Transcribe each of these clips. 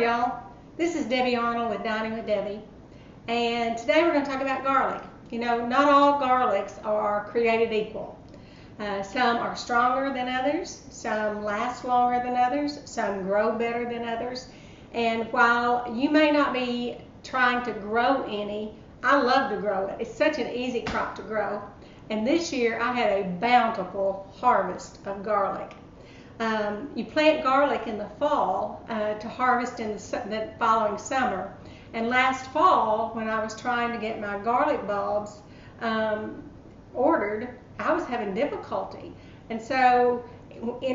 Hi y'all, this is Debbie Arnold with Dining with Debbie, and today we're going to talk about garlic. You know, not all garlics are created equal. Some are stronger than others, some last longer than others, some grow better than others, and while you may not be trying to grow any, I love to grow it. It's such an easy crop to grow, and this year I had a bountiful harvest of garlic. You plant garlic in the fall to harvest in the following summer. And last fall, when I was trying to get my garlic bulbs ordered, I was having difficulty. And so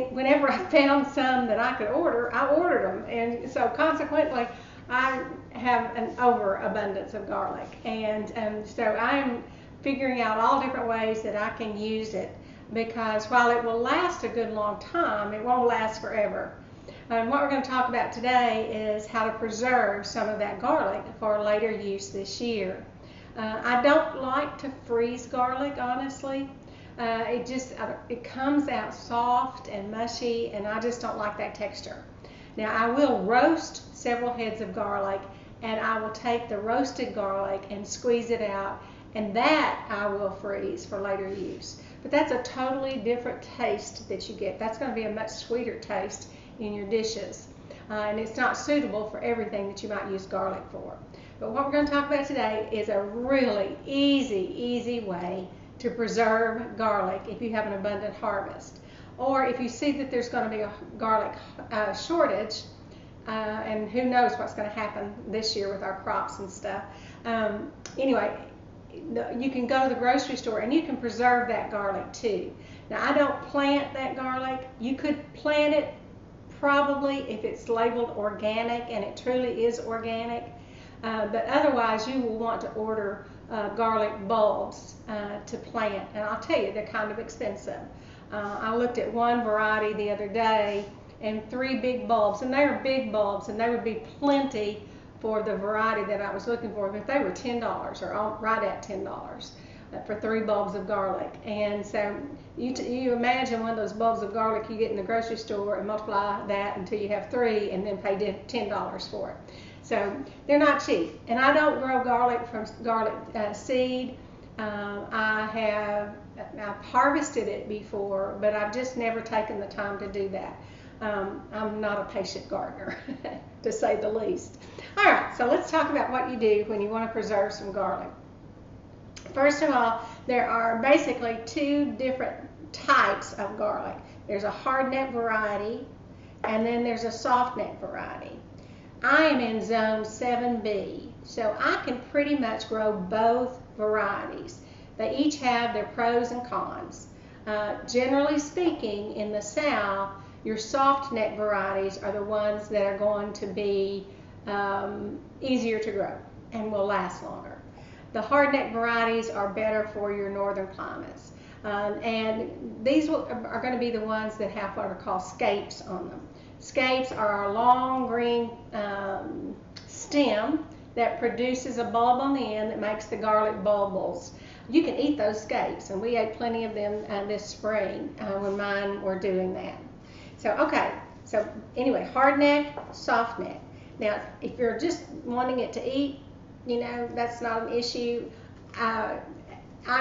whenever I found some that I could order, I ordered them. And so consequently, I have an overabundance of garlic. And so I'm figuring out all different ways that I can use it, because while it will last a good long time, it won't last forever. And what we're going to talk about today is how to preserve some of that garlic for later use this year. I don't like to freeze garlic, honestly. It comes out soft and mushy, and I just don't like that texture. Now, I will roast several heads of garlic, and I will take the roasted garlic and squeeze it out, and that I will freeze for later use. But that's a totally different taste that you get. That's going to be a much sweeter taste in your dishes. And it's not suitable for everything that you might use garlic for. But what we're going to talk about today is a really easy way to preserve garlic if you have an abundant harvest. Or if you see that there's going to be a garlic shortage, and who knows what's going to happen this year with our crops and stuff. Anyway, you can go to the grocery store and you can preserve that garlic too. Now, I don't plant that garlic. You could plant it probably if it's labeled organic and it truly is organic, but otherwise you will want to order garlic bulbs to plant, and I'll tell you, they're kind of expensive. I looked at one variety the other day and 3 big bulbs, and they are big bulbs, and they would be plenty for the variety that I was looking for, but they were $10 or right at $10 for 3 bulbs of garlic. And so you imagine one of those bulbs of garlic you get in the grocery store and multiply that until you have 3 and then pay $10 for it. So they're not cheap. And I don't grow garlic from garlic seed. I've harvested it before, but I've just never taken the time to do that. I'm not a patient gardener, to say the least. All right, so let's talk about what you do when you want to preserve some garlic. First of all, there are basically 2 different types of garlic. There's a hard neck variety, and then there's a soft neck variety. I am in zone 7B, so I can pretty much grow both varieties. They each have their pros and cons. Generally speaking, in the South, your soft neck varieties are the ones that are going to be easier to grow and will last longer. The hard neck varieties are better for your northern climates. And these are going to be the ones that have what are called scapes on them. Scapes are a long green stem that produces a bulb on the end that makes the garlic bulbils. You can eat those scapes, and we ate plenty of them this spring when mine were doing that. So anyway, hard neck, soft neck. Now, if you're just wanting it to eat, you know, that's not an issue. I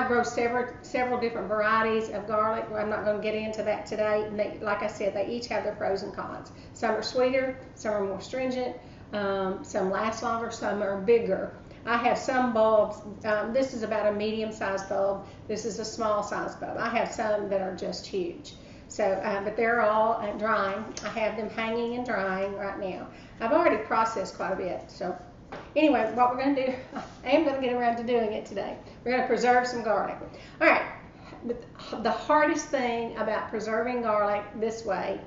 grow several different varieties of garlic. I'm not going to get into that today. Like I said, they each have their pros and cons. Some are sweeter, some are more stringent, some last longer, some are bigger. I have some bulbs. This is about a medium-sized bulb. This is a small-sized bulb. I have some that are just huge. So, but they're all drying. I have them hanging and drying right now. I've already processed quite a bit. So anyway, what we're going to do, I am going to get around to doing it today. We're going to preserve some garlic. All right, the hardest thing about preserving garlic this way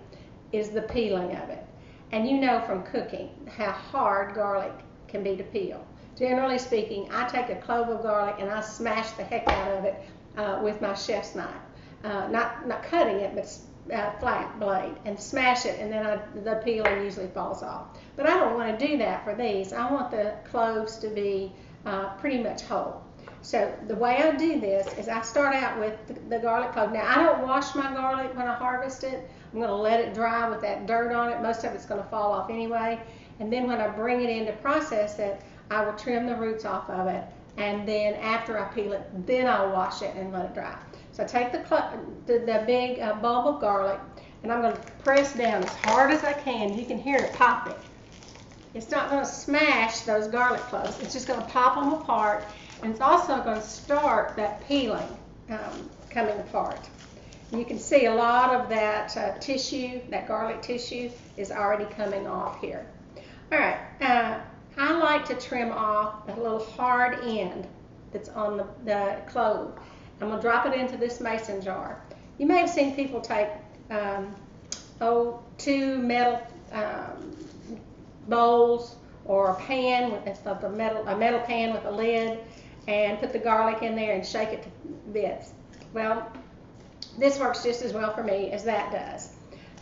is the peeling of it. And you know from cooking how hard garlic can be to peel. Generally speaking, I take a clove of garlic and I smash the heck out of it with my chef's knife. Not cutting it, but flat blade, and smash it, and then the peeling usually falls off. But I don't want to do that for these. I want the cloves to be pretty much whole. So the way I do this is I start out with the garlic clove. Now, I don't wash my garlic when I harvest it. I'm going to let it dry with that dirt on it. Most of it's going to fall off anyway. And then when I bring it in to process it, I will trim the roots off of it. And then after I peel it, then I'll wash it and let it dry. So I take the big bulb of garlic, and I'm going to press down as hard as I can. You can hear it popping. It's not going to smash those garlic cloves. It's just going to pop them apart, and it's also going to start that peeling coming apart. You can see a lot of that tissue, that garlic tissue, is already coming off here. All right, I like to trim off the little hard end that's on the clove. I'm going to drop it into this mason jar. You may have seen people take two metal bowls or a pan with a metal pan with a lid, and put the garlic in there and shake it to bits. Well, this works just as well for me as that does.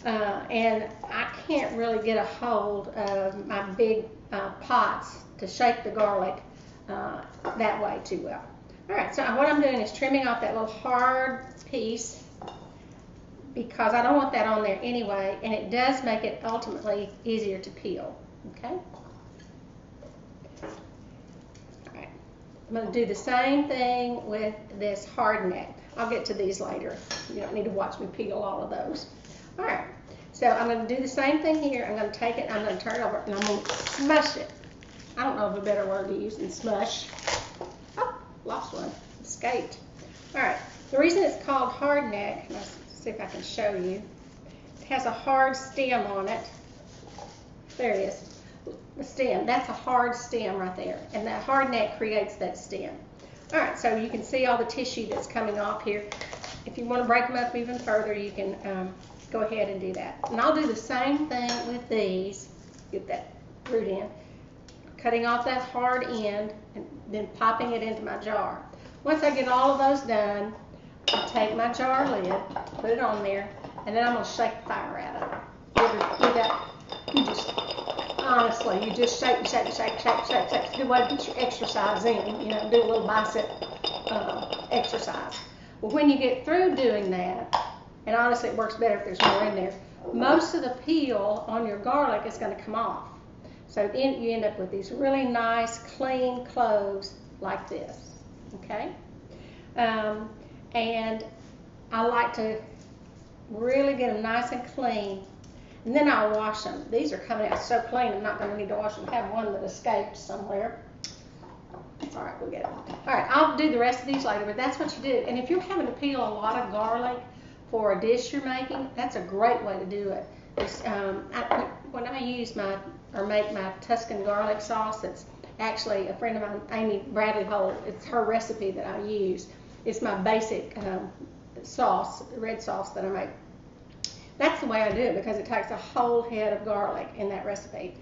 And I can't really get a hold of my big pots to shake the garlic that way too well. All right, so what I'm doing is trimming off that little hard piece, because I don't want that on there anyway, and it does make it ultimately easier to peel. Okay? All right, I'm going to do the same thing with this hard neck. I'll get to these later. You don't need to watch me peel all of those. All right, so I'm going to do the same thing here. I'm going to take it, I'm going to turn it over, and I'm going to smush it. I don't know of a better word to use than smush. Oh, lost one. Escaped. All right, the reason it's called hard neck, let's see if I can show you. It has a hard stem on it. There it is. The stem, that's a hard stem right there, and that hard neck creates that stem. All right, so you can see all the tissue that's coming off here. If you want to break them up even further, you can go ahead and do that. And I'll do the same thing with these. Get that root in. Cutting off that hard end and then popping it into my jar. Once I get all of those done, I'll take my jar lid, put it on there, and then I'm going to shake the fire out of it. You just, honestly, you just shake. Good way to get your exercise in, you know, do a little bicep exercise. Well, when you get through doing that, and honestly it works better if there's more in there, most of the peel on your garlic is going to come off. So you end up with these really nice, clean cloves like this, okay? And I like to really get them nice and clean, and then I'll wash them. These are coming out so clean, I'm not going to need to wash them. I have one that escaped somewhere. It's all right, we'll get it. All right, I'll do the rest of these later, but that's what you do. And if you're having to peel a lot of garlic for a dish you're making, that's a great way to do it. When I use make my Tuscan garlic sauce, it's actually a friend of mine, Amy Bradley Holt, it's her recipe that I use. It's my basic sauce, red sauce that I make. That's the way I do it, because it takes a whole head of garlic in that recipe.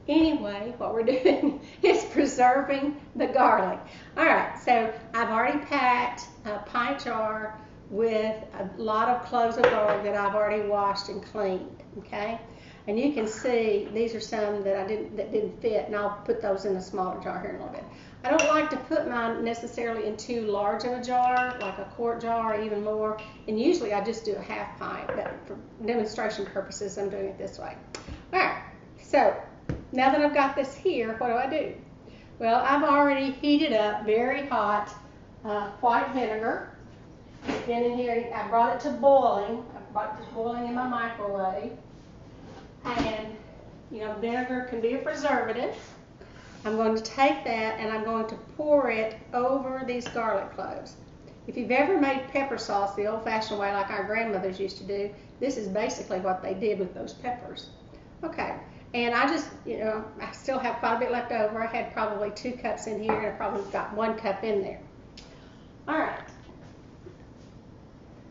Anyway, what we're doing is preserving the garlic. All right, so I've already packed a pint jar with a lot of cloves of garlic that I've already washed and cleaned, okay? And you can see these are some that didn't fit, and I'll put those in a smaller jar here in a little bit. I don't like to put mine necessarily in too large of a jar, like a quart jar or even more, and usually I just do a half pint, but for demonstration purposes I'm doing it this way. All right, so now that I've got this here, what do? Well, I've already heated up very hot white vinegar. It's been in here, I brought it to boiling. I brought it to boiling in my microwave. And, you know, vinegar can be a preservative. I'm going to take that and I'm going to pour it over these garlic cloves. If you've ever made pepper sauce the old-fashioned way like our grandmothers used to do, this is basically what they did with those peppers. Okay, and I just, you know, I still have quite a bit left over. I had probably 2 cups in here, and I probably got 1 cup in there. All right.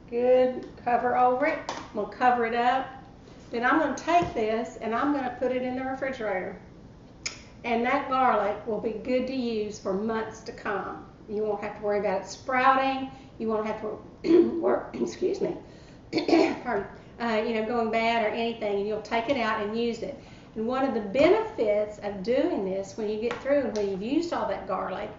Good, cover over it. I'm going to cover it up. Then I'm going to take this and I'm going to put it in the refrigerator. And that garlic will be good to use for months to come. You won't have to worry about it sprouting. You won't have to work, excuse me, pardon, going bad or anything. And you'll take it out and use it. And one of the benefits of doing this, when you get through and when you've used all that garlic,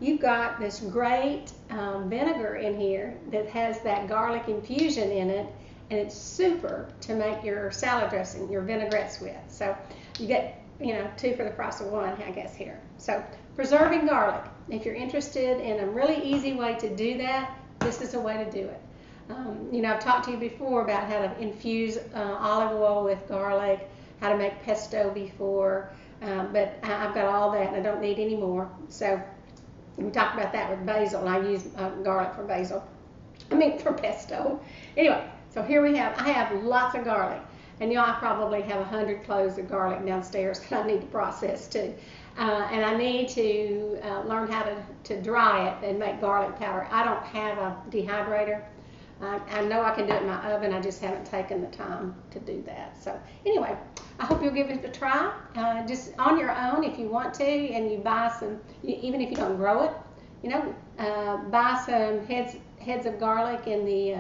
you've got this great vinegar in here that has that garlic infusion in it, and it's super to make your salad dressing, your vinaigrettes with. So you get two for the price of one, I guess here. So preserving garlic. If you're interested in a really easy way to do that, this is a way to do it. I've talked to you before about how to infuse olive oil with garlic, how to make pesto before, but I've got all that and I don't need any more. So we talked about that with basil. I use garlic for basil. For pesto. Anyway, so here I have lots of garlic. And I probably have 100 cloves of garlic downstairs that I need to process too. And I need to learn how to dry it and make garlic powder. I don't have a dehydrator. I know I can do it in my oven. I just haven't taken the time to do that. So anyway, I hope you'll give it a try. Just on your own if you want to, and you buy some, even if you don't grow it, buy some heads of garlic in the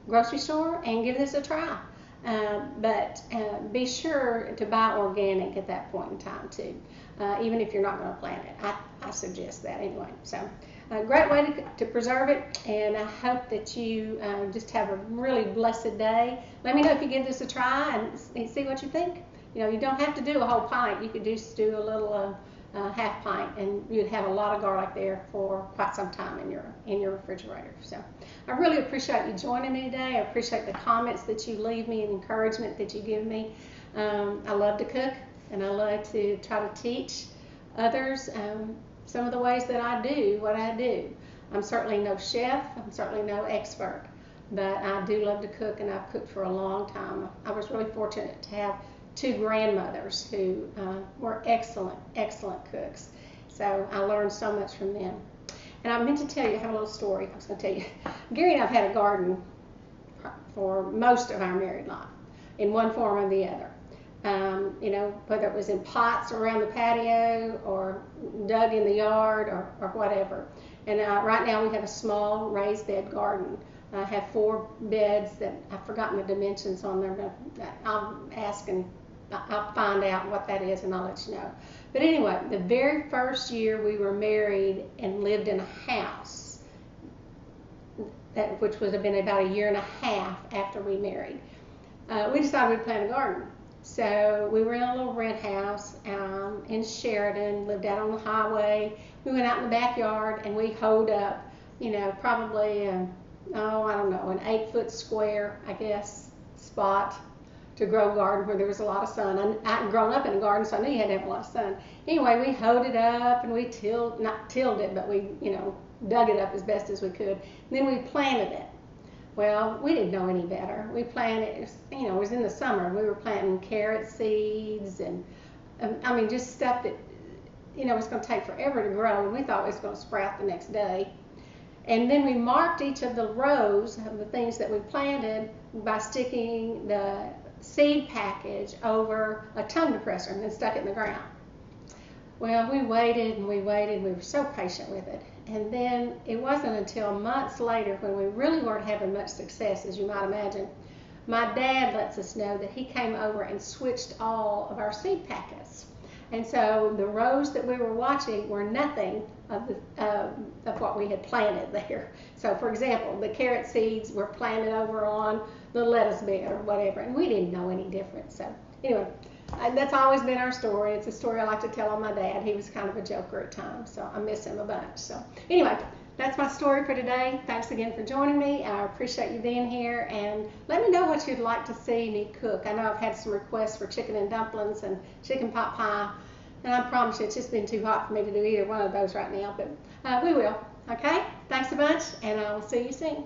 grocery store and give this a try. But be sure to buy organic at that point in time too, even if you're not going to plant it. I suggest that anyway. So a great way to preserve it, and I hope that you just have a really blessed day. Let me know if you give this a try and see what you think. You don't have to do a whole pint. You could just do a little half pint, and you'd have a lot of garlic there for quite some time in your refrigerator. So I really appreciate you joining me today. I appreciate the comments that you leave me and encouragement that you give me. I love to cook, and I love to try to teach others some of the ways that I do what I do. I'm certainly no chef. I'm certainly no expert, but I do love to cook, and I've cooked for a long time. I was really fortunate to have two grandmothers who were excellent cooks. So I learned so much from them. And I meant to tell you, I have a little story I was going to tell you. Gary and I have had a garden for most of our married life, in one form or the other. Whether it was in pots around the patio or dug in the yard or whatever. And right now we have a small raised bed garden. I have 4 beds that I've forgotten the dimensions on there, but I'll ask and I'll find out what that is and I'll let you know. But anyway, the very first year we were married and lived in a house, which would have been about 1.5 years after we married, we decided we'd plant a garden. So we were in a little rent house in Sheridan, lived out on the highway. We went out in the backyard and we hoed up, probably, I don't know, an 8-foot square, I guess, spot to grow garden where there was a lot of sun. I'd grown up in a garden, so I knew you had to have a lot of sun. Anyway, we hoed it up and we not tilled it, but we, dug it up as best as we could. And then we planted it. Well, we didn't know any better. We planted, it was in the summer. We were planting carrot seeds and, just stuff that, was going to take forever to grow, and we thought it was going to sprout the next day. And then we marked each of the rows of the things that we planted by sticking the seed package over a tongue depressor and then stuck it in the ground. Well, we waited and we waited. We were so patient with it. And then it wasn't until months later, when we really weren't having much success, as you might imagine, my dad lets us know that he came over and switched all of our seed packets. And so the rows that we were watching were nothing of what we had planted there. So for example, the carrot seeds were planted over on the lettuce bed or whatever, and we didn't know any different. So anyway, that's always been our story. It's a story I like to tell on my dad. He was kind of a joker at times, so I miss him a bunch. So anyway, that's my story for today. Thanks again for joining me. I appreciate you being here, and let me know what you'd like to see me cook. I know I've had some requests for chicken and dumplings and chicken pot pie, and I promise you it's just been too hot for me to do either one of those right now, but we will. Okay? Thanks a bunch, and I will see you soon.